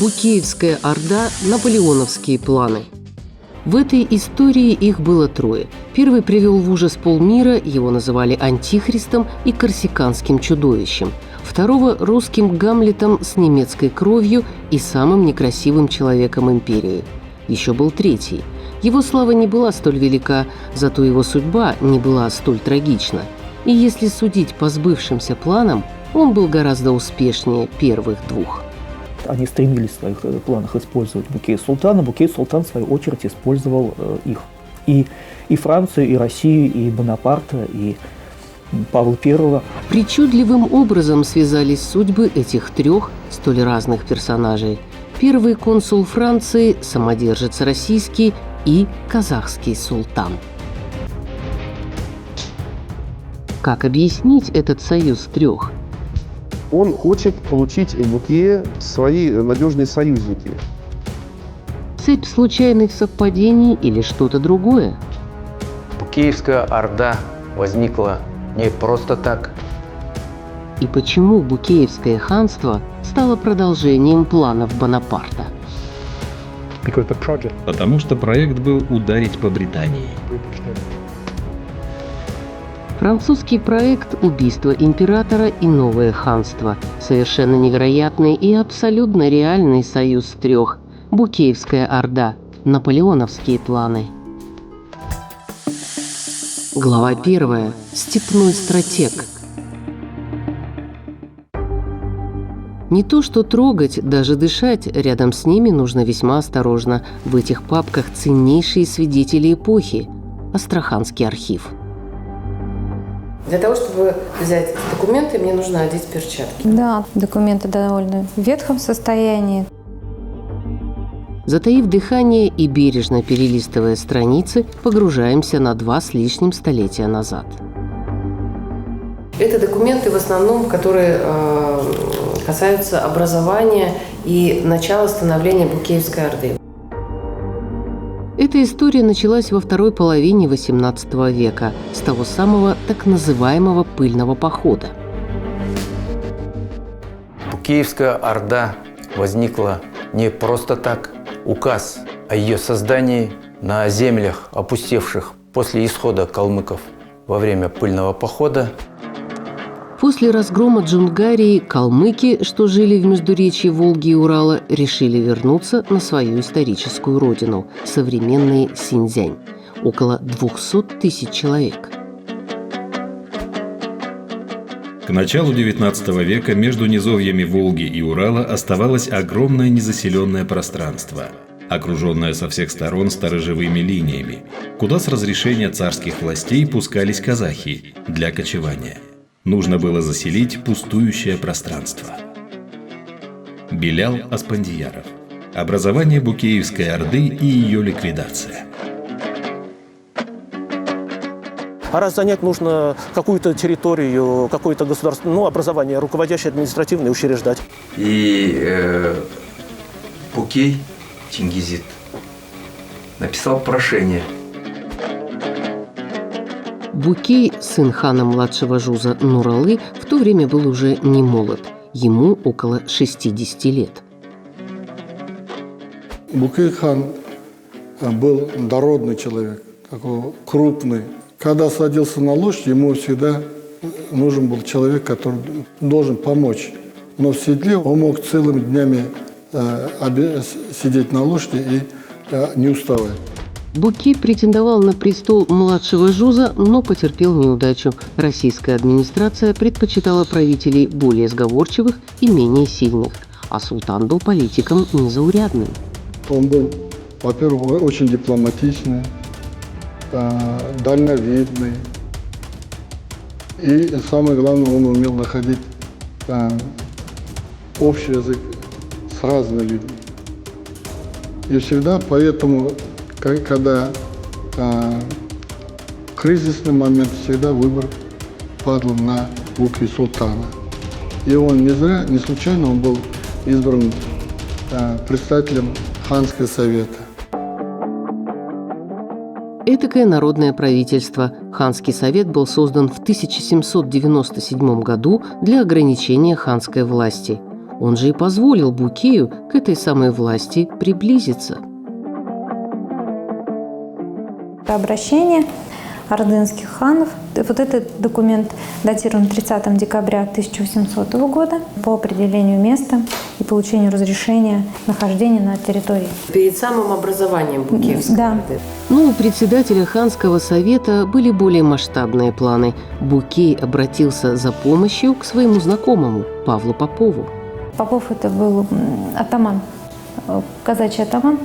Букеевская орда – наполеоновские планы. В этой истории их было трое. Первый привел в ужас полмира, его называли антихристом и корсиканским чудовищем. Второго – русским Гамлетом с немецкой кровью и самым некрасивым человеком империи. Еще был третий. Его слава не была столь велика, зато его судьба не была столь трагична. И если судить по сбывшимся планам, он был гораздо успешнее первых двух. Они стремились в своих планах использовать Букей-Султана. Букей-Султан, в свою очередь, использовал их. И Францию, и Россию, и Бонапарта, и Павла I. Причудливым образом связались судьбы этих трех столь разных персонажей. Первый консул Франции, самодержец российский и казахский султан. Как объяснить этот союз трех? Он хочет получить в Букее свои надежные союзники. Цепь случайных совпадений или что-то другое? Букеевская орда возникла не просто так. И почему Букеевское ханство стало продолжением планов Бонапарта? Потому что проект был ударить по Британии. Французский проект «Убийство императора и новое ханство» – совершенно невероятный и абсолютно реальный союз трех. Букеевская орда – наполеоновские планы. Глава 1. Степной стратег. Не то что трогать, даже дышать, рядом с ними нужно весьма осторожно. В этих папках ценнейшие свидетели эпохи – Астраханский архив. Для того, чтобы взять эти документы, мне нужно одеть перчатки. Да, документы довольно в ветхом состоянии. Затаив дыхание и бережно перелистывая страницы, погружаемся на 2 с лишним столетия назад. Это документы в основном, которые касаются образования и начала становления Букеевской орды. Эта история началась во второй половине XVIII века, с того самого так называемого пыльного похода. Букеевская орда возникла не просто так. Указ о ее создании на землях, опустевших после исхода калмыков во время пыльного похода. После разгрома Джунгарии калмыки, что жили в междуречье Волги и Урала, решили вернуться на свою историческую родину – современный Синьцзянь. Около 200 тысяч человек. К началу XIX века между низовьями Волги и Урала оставалось огромное незаселенное пространство, окруженное со всех сторон сторожевыми линиями, куда с разрешения царских властей пускались казахи для кочевания. Нужно было заселить пустующее пространство. Белял Аспандияров. Образование Букеевской орды и ее ликвидация. А раз занять нужно какую-то территорию, какое-то государственное образование, руководящее административное учреждать. И Букей Чингизид написал прошение. Букей, сын хана младшего Жуза Нуралы, в то время был уже не молод. Ему около 60 лет. Букей хан был дородный человек, такой крупный. Когда садился на лошадь, ему всегда нужен был человек, который должен помочь. Но в седле он мог целыми днями сидеть на лошади и не уставать. Букей претендовал на престол младшего Жуза, но потерпел неудачу. Российская администрация предпочитала правителей более сговорчивых и менее сильных, а султан был политиком незаурядным. Он был, во-первых, очень дипломатичный, дальновидный. И самое главное, он умел находить общий язык с разными людьми. И всегда поэтому, когда кризисный момент, всегда выбор падал на Букей-Султана. И он не случайно он был избран председателем ханского совета. этакое народное правительство. Ханский совет был создан в 1797 году для ограничения ханской власти. Он же и позволил Букею к этой самой власти приблизиться. Это обращение ордынских ханов. Вот этот документ датирован 30 декабря 1800 года по определению места и получению разрешения нахождения на территории. Перед самым образованием Букеевской Да. Орды. Но у председателя ханского совета были более масштабные планы. Букей обратился за помощью к своему знакомому Павлу Попову. Попов это был атаман, казачий атаман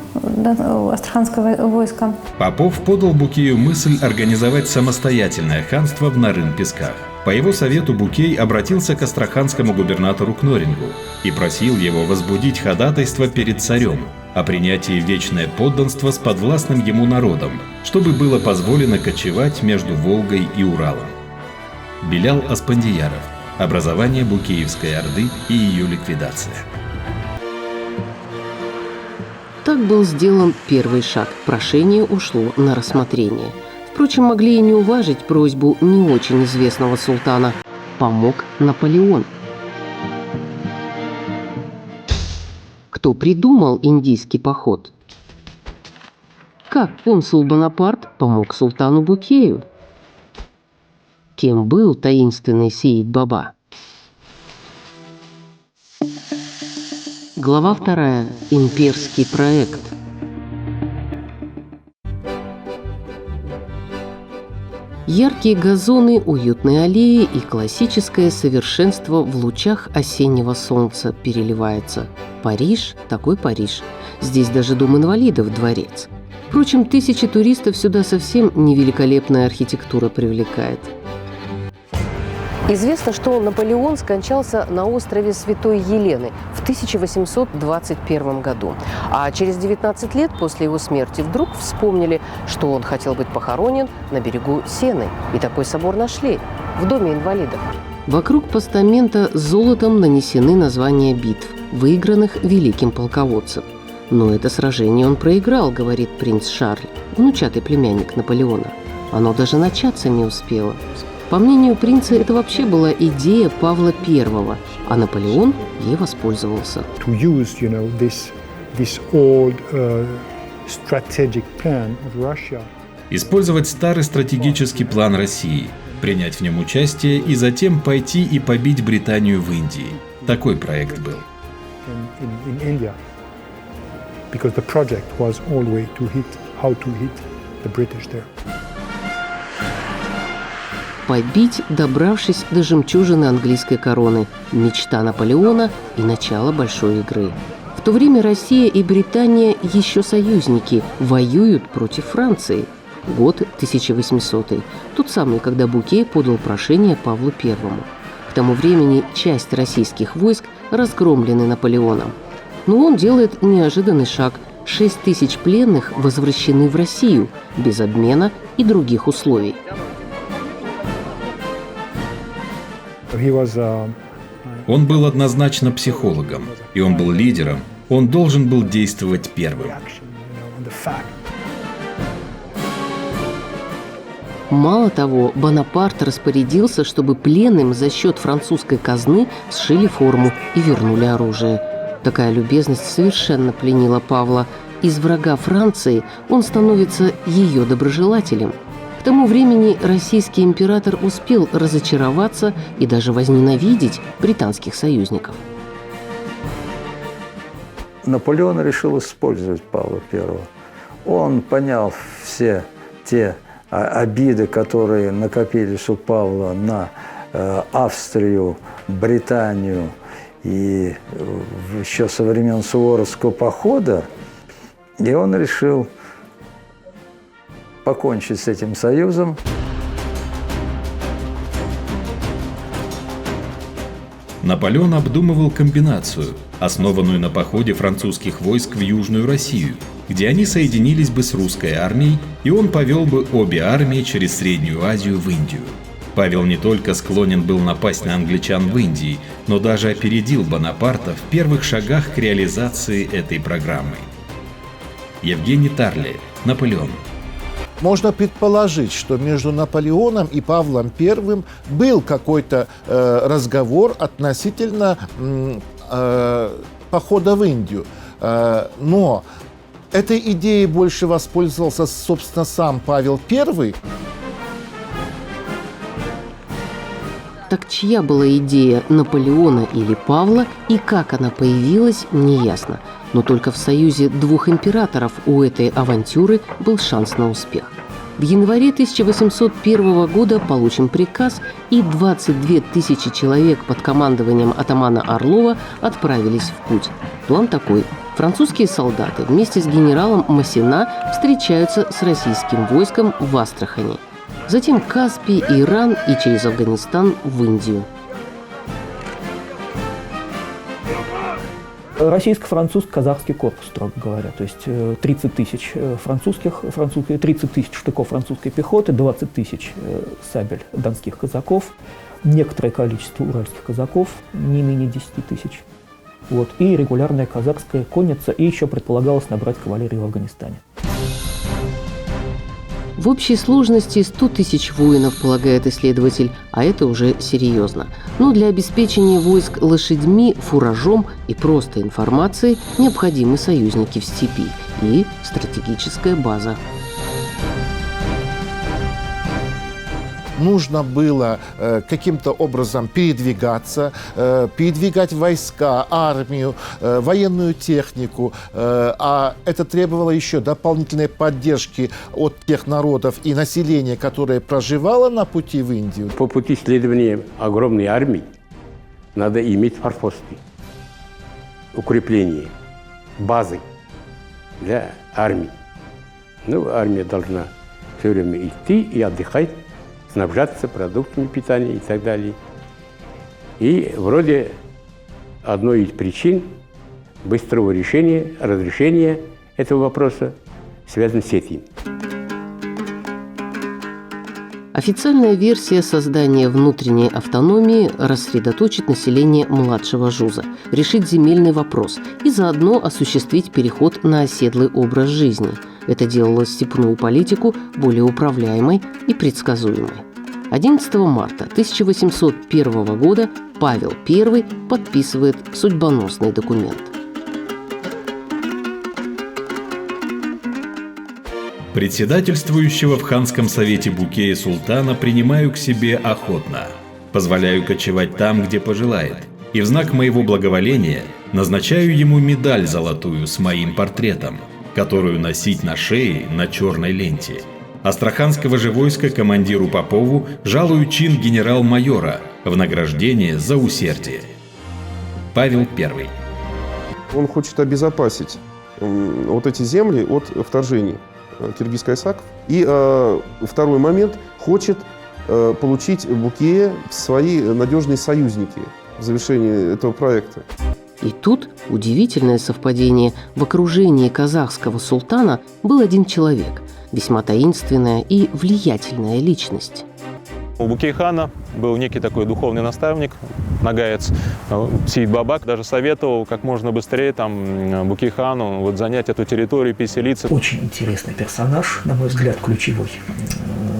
астраханского войска. Попов подал Букею мысль организовать самостоятельное ханство в Нарын-Песках. По его совету Букей обратился к астраханскому губернатору Кнорингу и просил его возбудить ходатайство перед царем о принятии в вечное подданство с подвластным ему народом, чтобы было позволено кочевать между Волгой и Уралом. Белял Аспандияров. Образование Букеевской Орды и ее ликвидация. Так был сделан первый шаг. Прошение ушло на рассмотрение. Впрочем, могли и не уважить просьбу не очень известного султана. Помог Наполеон. Кто придумал индийский поход? Как консул Бонапарт помог султану Букею? Кем был таинственный Сеид-Баба? Глава 2. Имперский проект. Яркие газоны, уютные аллеи и классическое совершенство в лучах осеннего солнца переливается. Париж – такой Париж. Здесь даже дом инвалидов – дворец. Впрочем, тысячи туристов сюда совсем не великолепная архитектура привлекает. Известно, что Наполеон скончался на острове Святой Елены в 1821 году. А через 19 лет после его смерти вдруг вспомнили, что он хотел быть похоронен на берегу Сены. И такой собор нашли в доме инвалидов. Вокруг постамента золотом нанесены названия битв, выигранных великим полководцем. Но это сражение он проиграл, говорит принц Шарль, внучатый племянник Наполеона. Оно даже начаться не успело. По мнению принца, это вообще была идея Павла I, а Наполеон ей воспользовался. Использовать старый стратегический план России, принять в нем участие и затем пойти и побить Британию в Индии. Такой проект был. Побить, добравшись до жемчужины английской короны, мечта Наполеона и начало большой игры. В то время Россия и Британия еще союзники, воюют против Франции. Год 1800, тот самый, когда Букей подал прошение Павлу I. К тому времени часть российских войск разгромлены Наполеоном. Но он делает неожиданный шаг. 6 тысяч пленных возвращены в Россию без обмена и других условий. Он был однозначно психологом, и он был лидером, он должен был действовать первым. Мало того, Бонапарт распорядился, чтобы пленным за счет французской казны сшили форму и вернули оружие. Такая любезность совершенно пленила Павла. Из врага Франции он становится ее доброжелателем. К тому времени российский император успел разочароваться и даже возненавидеть британских союзников. Наполеон решил использовать Павла I. Он понял все те обиды, которые накопились у Павла на Австрию, Британию и еще со времен Суворовского похода, и он решил покончить с этим союзом. Наполеон обдумывал комбинацию, основанную на походе французских войск в Южную Россию, где они соединились бы с русской армией, и он повел бы обе армии через Среднюю Азию в Индию. Павел не только склонен был напасть на англичан в Индии, но даже опередил Бонапарта в первых шагах к реализации этой программы. Евгений Тарле, Наполеон. можно предположить, что между Наполеоном и Павлом I был какой-то разговор относительно похода в Индию. Но этой идеей больше воспользовался, собственно, сам Павел I. Так чья была идея, Наполеона или Павла, и как она появилась, неясно. Но только в союзе двух императоров у этой авантюры был шанс на успех. В январе 1801 года получен приказ, и 22 тысячи человек под командованием атамана Орлова отправились в путь. План такой. Французские солдаты вместе с генералом Массена встречаются с российским войском в Астрахани. Затем Каспий, Иран и через Афганистан в Индию. Российско-французско-казахский корпус, строго говоря. То есть 30 тысяч 30 тысяч штыков французской пехоты, 20 тысяч сабель донских казаков, некоторое количество уральских казаков, не менее 10 тысяч. Вот, и регулярная казахская конница, и еще предполагалось набрать кавалерию в Афганистане. В общей сложности 100 тысяч воинов, полагает исследователь, а это уже серьезно. Но для обеспечения войск лошадьми, фуражом и просто информацией необходимы союзники в степи и стратегическая база. Нужно было каким-то образом передвигать войска, армию, военную технику, а это требовало еще дополнительной поддержки от тех народов и населения, которое проживало на пути в Индию. По пути следования огромной армии надо иметь форпосты, укрепления, базы для армии. Армия должна все время идти и отдыхать, снабжаться продуктами питания и так далее. И вроде одной из причин быстрого разрешения этого вопроса связано с этим. Официальная версия создания внутренней автономии – рассредоточить население младшего жуза, решить земельный вопрос и заодно осуществить переход на оседлый образ жизни. Это делало степную политику более управляемой и предсказуемой. 11 марта 1801 года Павел I подписывает судьбоносный документ. Председательствующего в ханском совете Букея султана принимаю к себе охотно, позволяю кочевать там, где пожелает, и в знак моего благоволения назначаю ему медаль золотую с моим портретом, которую носить на шее на черной ленте. Астраханского же войска командиру Попову жалую чин генерал-майора в награждение за усердие. Павел I. Он хочет обезопасить вот эти земли от вторжений киргиз-кайсаков. И второй момент, хочет получить Букея в свои надежные союзники в завершении этого проекта. И тут удивительное совпадение. В окружении казахского султана был один человек, весьма таинственная и влиятельная личность. У Букей-хана был некий такой духовный наставник, нагаец Сеид Бабак, даже советовал как можно быстрее Букей-хану занять эту территорию, переселиться. Очень интересный персонаж, на мой взгляд, ключевой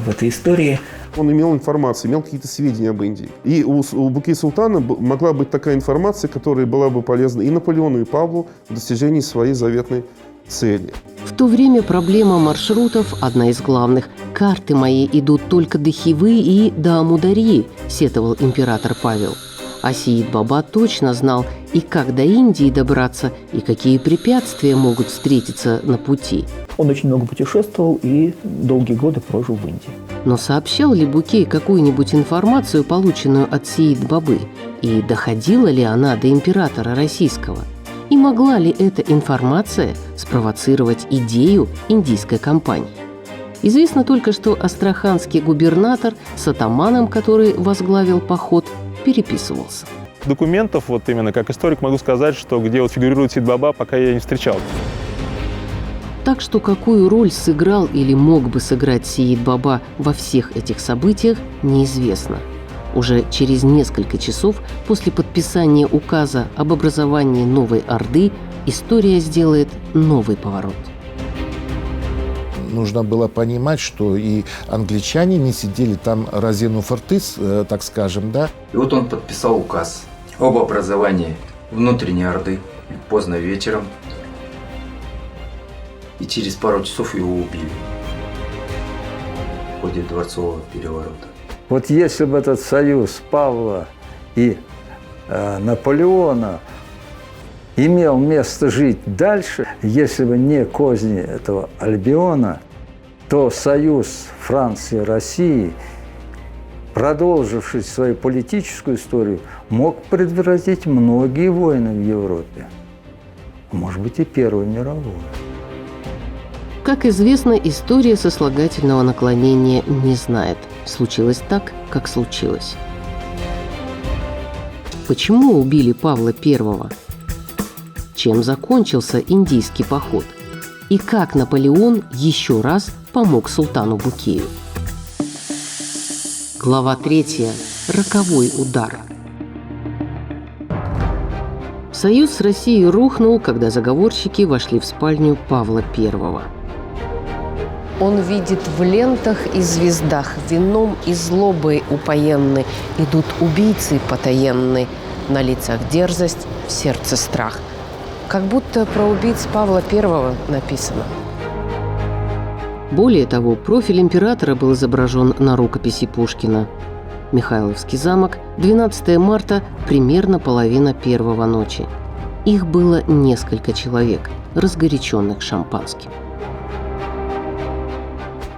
в этой истории. Он имел информацию, имел какие-то сведения об Индии. И у Букей-султана могла быть такая информация, которая была бы полезна и Наполеону, и Павлу в достижении своей заветной цели. В то время проблема маршрутов – одна из главных. «Карты мои идут только до Хивы и до Амударьи», – сетовал император Павел. А Сеид Баба точно знал и как до Индии добраться, и какие препятствия могут встретиться на пути. Он очень много путешествовал и долгие годы прожил в Индии. Но сообщал ли Букей какую-нибудь информацию, полученную от Сеид Бабы? И доходила ли она до императора российского? И могла ли эта информация спровоцировать идею индийской кампании? Известно только, что астраханский губернатор с атаманом, который возглавил поход, переписывался. Документов, именно как историк, могу сказать, что где фигурирует Сеид Баба, пока я не встречал. Так что какую роль сыграл или мог бы сыграть Сеид Баба во всех этих событиях, неизвестно. Уже через несколько часов после подписания указа об образовании новой Орды история сделает новый поворот. нужно было понимать, что и англичане не сидели там разинув рты, так скажем, да. И вот он подписал указ об образовании внутренней Орды поздно вечером. И через пару часов его убили в ходе дворцового переворота. Вот если бы этот союз Павла и Наполеона имел место жить дальше, если бы не козни этого Альбиона, то союз Франции и России, продолживший свою политическую историю, мог предотвратить многие войны в Европе. Может быть, и Первую мировую. Как известно, история сослагательного наклонения не знает. Случилось так, как случилось. Почему убили Павла I? Чем закончился индийский поход? И как Наполеон еще раз помог султану Букею? Глава 3. Роковой удар. Союз с Россией рухнул, когда заговорщики вошли в спальню Павла I. Он видит в лентах и звездах, вином и злобой упоенны, идут убийцы потаенны, на лицах дерзость, в сердце страх. Как будто про убийц Павла I написано. Более того, профиль императора был изображен на рукописи Пушкина. Михайловский замок, 12 марта, примерно половина первого ночи. Их было несколько человек, разгоряченных шампанским.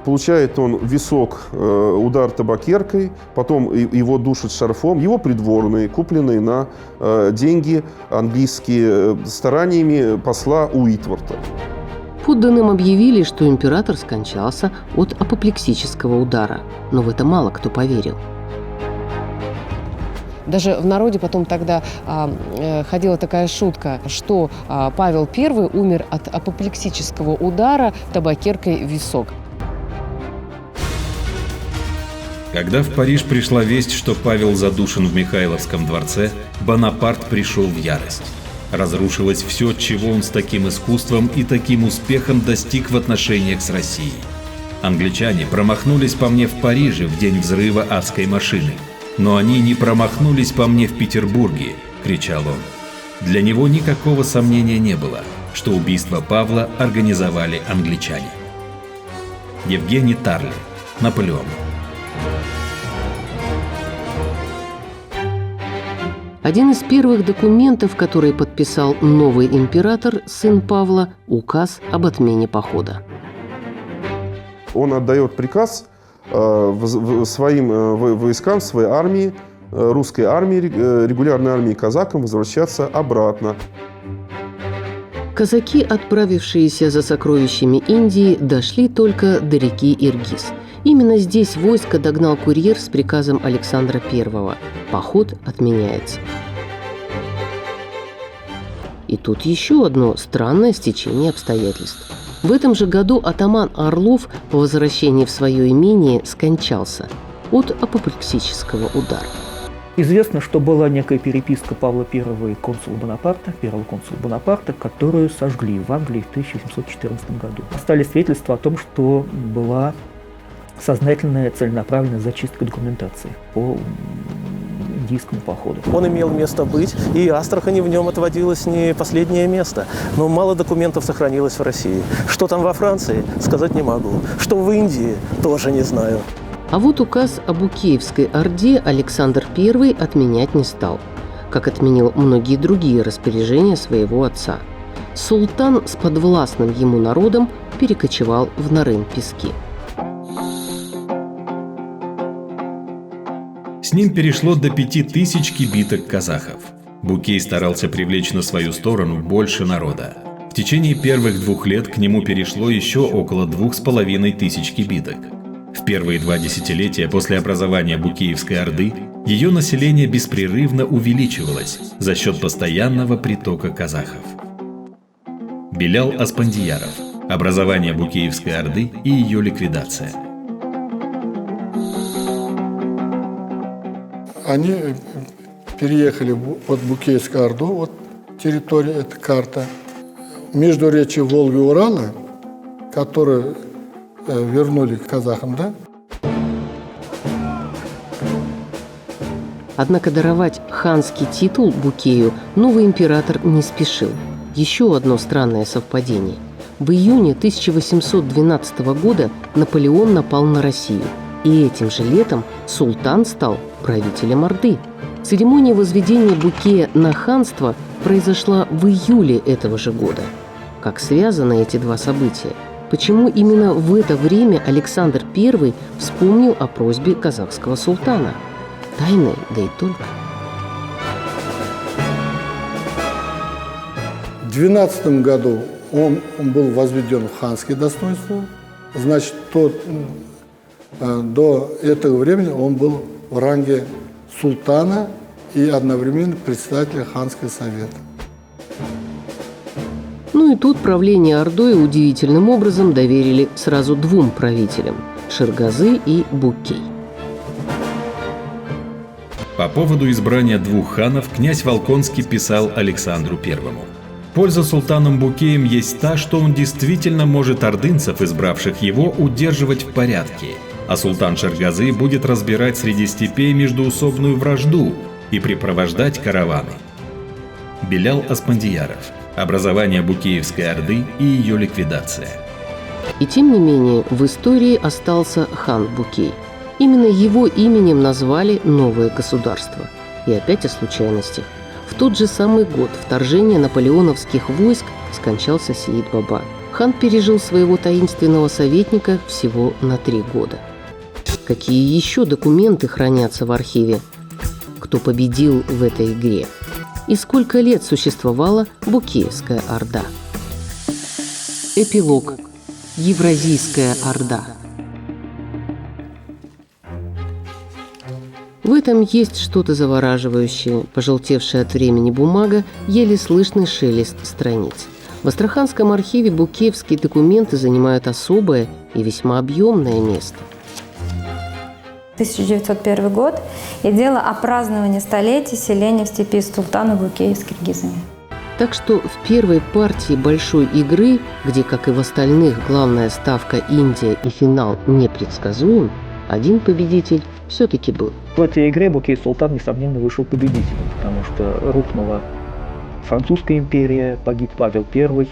Получает он в висок удар табакеркой, потом его душат шарфом. Его придворные, купленные на деньги английские стараниями посла Уитворта. Подданным объявили, что император скончался от апоплексического удара, но в это мало кто поверил. Даже в народе потом тогда ходила такая шутка, что Павел I умер от апоплексического удара табакеркой в висок. Когда в Париж пришла весть, что Павел задушен в Михайловском дворце, Бонапарт пришел в ярость. Разрушилось все, чего он с таким искусством и таким успехом достиг в отношениях с Россией. Англичане промахнулись по мне в Париже в день взрыва адской машины. «Но они не промахнулись по мне в Петербурге», – кричал он. Для него никакого сомнения не было, что убийство Павла организовали англичане. Евгений Тарли, Наполеон. Один из первых документов, который подписал новый император, сын Павла, указ об отмене похода. Он отдает приказ своим войскам, своей армии, русской армии, регулярной армии казакам возвращаться обратно. Казаки, отправившиеся за сокровищами Индии, дошли только до реки Иргиз. Именно здесь войско догнал курьер с приказом Александра I. Поход отменяется. И тут еще одно странное стечение обстоятельств. В этом же году атаман Орлов по возвращении в свое имение скончался от апоплексического удара. Известно, что была некая переписка Павла I и консула Бонапарта, первого консула Бонапарта, которую сожгли в Англии в 1714 году. Остались свидетельства о том, что была сознательная, целенаправленная зачистка документации по индийскому походу. Он имел место быть, и Астрахани в нем отводилось не последнее место. Но мало документов сохранилось в России. Что там во Франции, сказать не могу. Что в Индии, тоже не знаю. А вот указ о Букеевской Орде Александр I отменять не стал, как отменил многие другие распоряжения своего отца. Султан с подвластным ему народом перекочевал в Нарын-Пески. С ним перешло до 5000 кибиток казахов. Букей старался привлечь на свою сторону больше народа. В течение первых 2 лет к нему перешло еще около 2500 кибиток. В первые 2 десятилетия после образования Букеевской Орды ее население беспрерывно увеличивалось за счет постоянного притока казахов. Белял Аспандияров. Образование Букеевской Орды и ее ликвидация. Они переехали под Букейскую Орду, вот территория, это карта. Междуречье Волги и Урала, которое вернули казахам, да? Однако даровать ханский титул Букею новый император не спешил. Еще одно странное совпадение. В июне 1812 года Наполеон напал на Россию, и этим же летом султан стал правителем Орды. Церемония возведения Букея на ханство произошла в июле этого же года. Как связаны эти два события? Почему именно в это время Александр I вспомнил о просьбе казахского султана? Тайны, да и только. В 12 году он был возведен в ханские достоинства. Значит, до этого времени он был в ранге султана и одновременно председателя ханского совета. Ну и тут правление Ордой удивительным образом доверили сразу двум правителям – Ширгазы и Букей. По поводу избрания двух ханов князь Волконский писал Александру I. Польза султаном Букеем есть та, что он действительно может ордынцев, избравших его, удерживать в порядке, а султан Ширгазы будет разбирать среди степей междоусобную вражду и припровождать караваны. Белял Аспандияров. Образование Букеевской Орды и ее ликвидация. И тем не менее в истории остался хан Букей. Именно его именем назвали новое государство. И опять о случайностях. В тот же самый год вторжения наполеоновских войск скончался Сеид-баба. Хан пережил своего таинственного советника всего на 3 года. Какие еще документы хранятся в архиве? Кто победил в этой игре? И сколько лет существовала Букеевская Орда? Эпилог. Евразийская Орда. В этом есть что-то завораживающее. Пожелтевшая от времени бумага, еле слышный шелест страниц. В Астраханском архиве букеевские документы занимают особое и весьма объемное место. 1901 год и дело о праздновании столетия селения в степи султана Букея с киргизами. Так что в первой партии большой игры, где, как и в остальных, главная ставка Индия и финал непредсказуем, один победитель все-таки был. В этой игре Букей Султан, несомненно, вышел победителем, потому что рухнула Французская империя, погиб Павел I,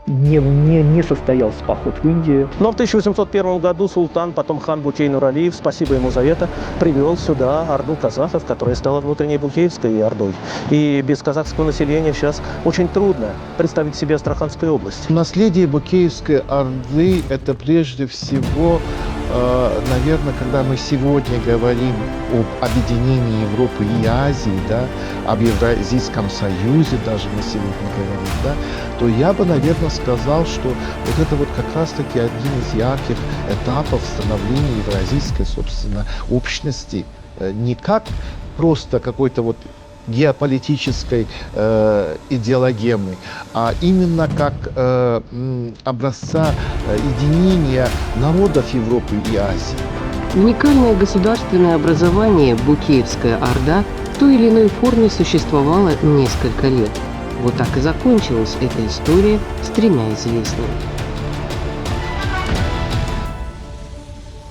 не состоялся поход в Индию. Но в 1801 году султан, потом хан Букей Нуралиев, спасибо ему за это, привел сюда орду казахов, которая стала внутренней Букеевской ордой. И без казахского населения сейчас очень трудно представить себе Астраханскую область. Наследие Букеевской Орды – это прежде всего, наверное, когда мы сегодня говорим об объединении Европы и Азии, да, об Евразийском союзе даже мы сегодня говорим, да, то я бы, наверное, сказал, что вот это вот как раз-таки один из ярких этапов становления евразийской, собственно, общности. Не как просто какой-то вот геополитической идеологемы, а именно как образца единения народов Европы и Азии. Уникальное государственное образование Букеевская Орда в той или иной форме существовало несколько лет. Вот так и закончилась эта история с 3 известными.